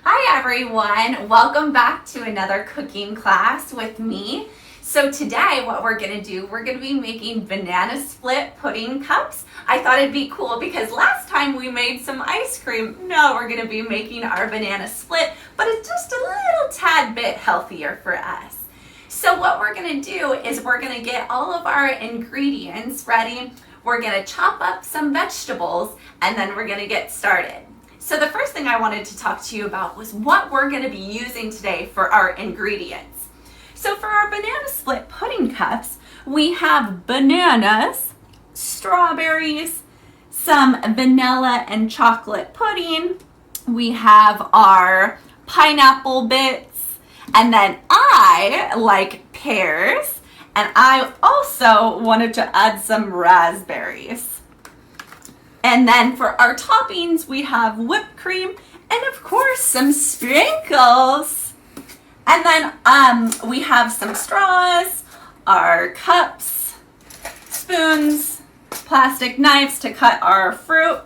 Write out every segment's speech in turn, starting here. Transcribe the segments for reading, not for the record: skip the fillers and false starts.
Hi everyone, welcome back to another cooking class with me. So today what we're going to do, we're going to be making banana split pudding cups. I thought it'd be cool because last time we made some ice cream. Now we're going to be making our banana split, but it's just a little tad bit healthier for us. So what we're going to do is we're going to get all of our ingredients ready. We're going to chop up some vegetables and then we're going to get started. So the first thing I wanted to talk to you about was what we're going to be using today for our ingredients. So for our banana split pudding cups, we have bananas, strawberries, some vanilla and chocolate pudding. We have our pineapple bits, and then I like pears, and I also wanted to add some raspberries. And then for our toppings, we have whipped cream and of course some sprinkles. And then we have some straws, our cups, spoons, plastic knives to cut our fruit.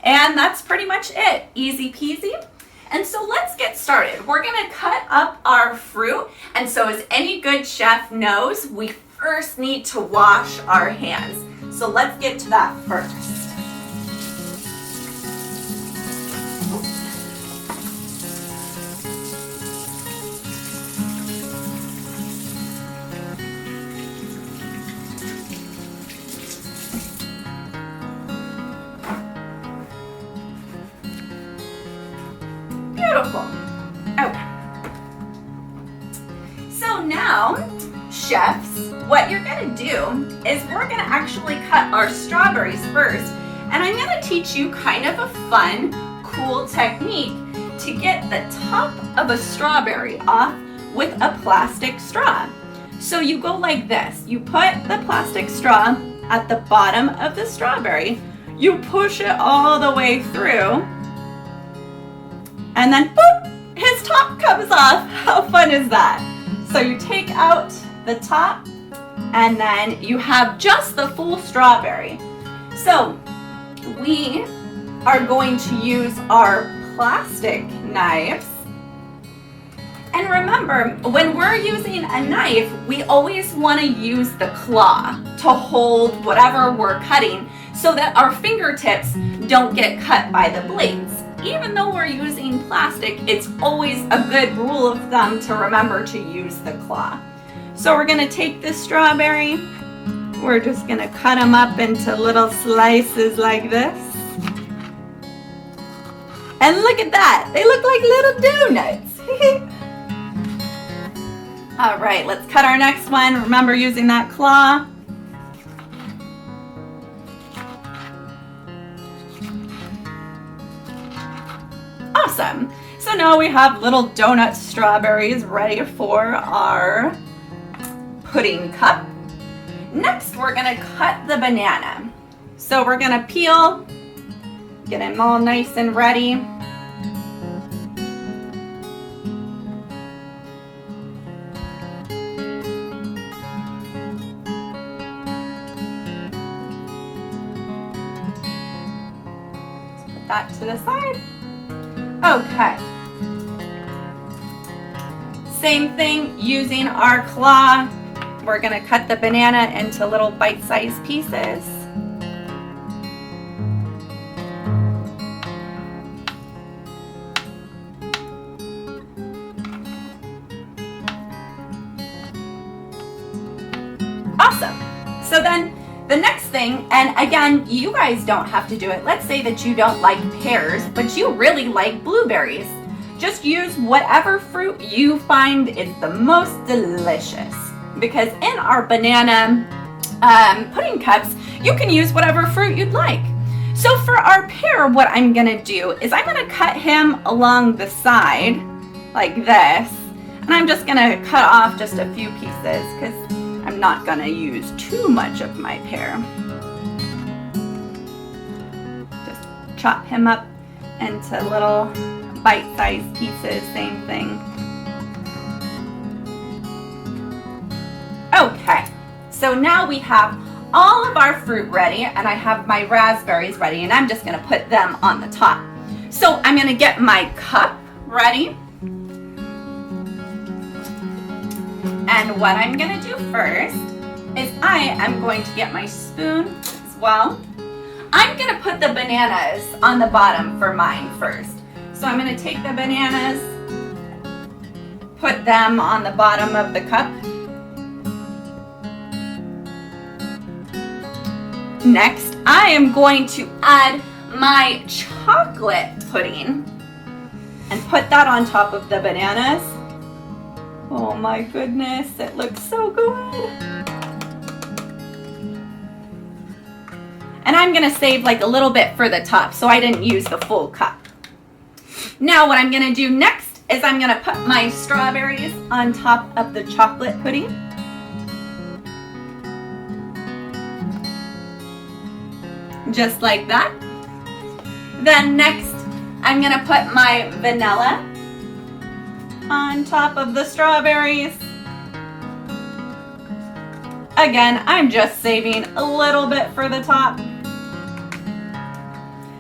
And that's pretty much it. Easy peasy. And so let's get started. We're gonna cut up our fruit. And so as any good chef knows, we first need to wash our hands. So let's get to that first. Beautiful. Okay. So now, chefs, what you're gonna do is we're gonna actually cut our strawberries first, and I'm gonna teach you kind of a fun, cool technique to get the top of a strawberry off with a plastic straw. So you go like this. You put the plastic straw at the bottom of the strawberry, you push it all the way through, and then boop, his top comes off. How fun is that? So you take out the top and then you have just the full strawberry. So we are going to use our plastic knives. And remember, when we're using a knife, we always want to use the claw to hold whatever we're cutting so that our fingertips don't get cut by the blades. Even though we're using plastic, it's always a good rule of thumb to remember to use the claw. So we're gonna take this strawberry, we're just gonna cut them up into little slices like this. And look at that, they look like little donuts. All right, let's cut our next one. Remember using that claw. Awesome. So now we have little donut strawberries ready for our pudding cup. Next, we're gonna cut the banana. So we're gonna peel, get them all nice and ready. Let's put that to the side. Okay. Same thing, using our claw, we're gonna cut the banana into little bite-sized pieces. Awesome. So then the next thing, and again, you guys don't have to do it. Let's say that you don't like pears, but you really like blueberries. Just use whatever fruit you find is the most delicious. Because in our banana pudding cups, you can use whatever fruit you'd like. So for our pear, what I'm gonna do is I'm gonna cut him along the side like this. And I'm just gonna cut off just a few pieces because I'm not gonna use too much of my pear. Just chop him up into little bite-sized pieces, same thing. Okay, so now we have all of our fruit ready, and I have my raspberries ready, and I'm just gonna put them on the top. So I'm gonna get my cup Ready? And what I'm gonna do first is I am going to get my spoon as well. I'm gonna put the bananas on the bottom for mine first. So I'm gonna take the bananas, put them on the bottom of the cup. Next, I am going to add my chocolate pudding and put that on top of the bananas. Oh my goodness, it looks so good. And I'm gonna save like a little bit for the top, so I didn't use the full cup. Now what I'm gonna do next is I'm gonna put my strawberries on top of the chocolate pudding. Just like that. Then next, I'm gonna put my vanilla on top of the strawberries. Again, I'm just saving a little bit for the top.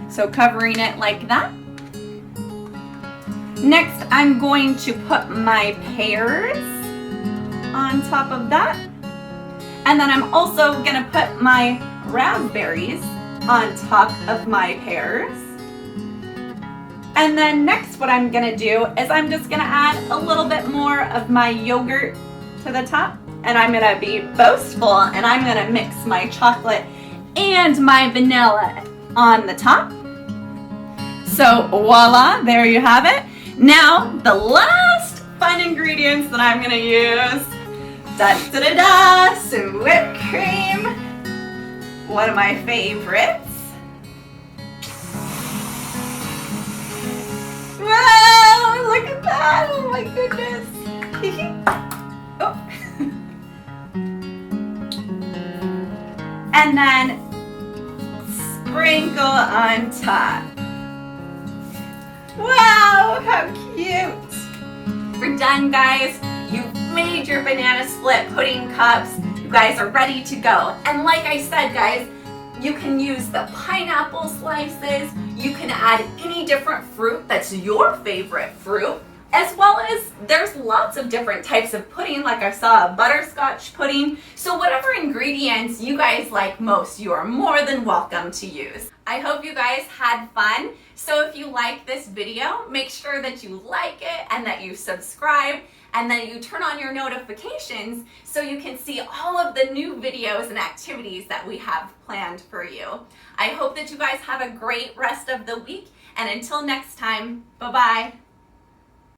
So covering it like that. Next, I'm going to put my pears on top of that. And then I'm also gonna put my raspberries on top of my pears. And then next what I'm gonna do is I'm just gonna add a little bit more of my yogurt to the top. And I'm gonna be boastful and I'm gonna mix my chocolate and my vanilla on the top. So voila, there you have it. Now the last fun ingredients that I'm gonna use. Da-da-da-da, some whipped cream. One of my favorites. Wow, look at that, oh my goodness. Oh. And then sprinkle on top. Wow, how cute. We're done, guys. You've made your banana split pudding cups. You guys are ready to go. And like I said, guys, you can use the pineapple slices. You can add any different fruit that's your favorite fruit, as well as there's lots of different types of pudding. Like I saw a butterscotch pudding. So whatever ingredients you guys like most, you are more than welcome to use. I hope you guys had fun. So if you like this video, make sure that you like it and that you subscribe and that you turn on your notifications so you can see all of the new videos and activities that we have planned for you. I hope that you guys have a great rest of the week, and until next time, bye-bye.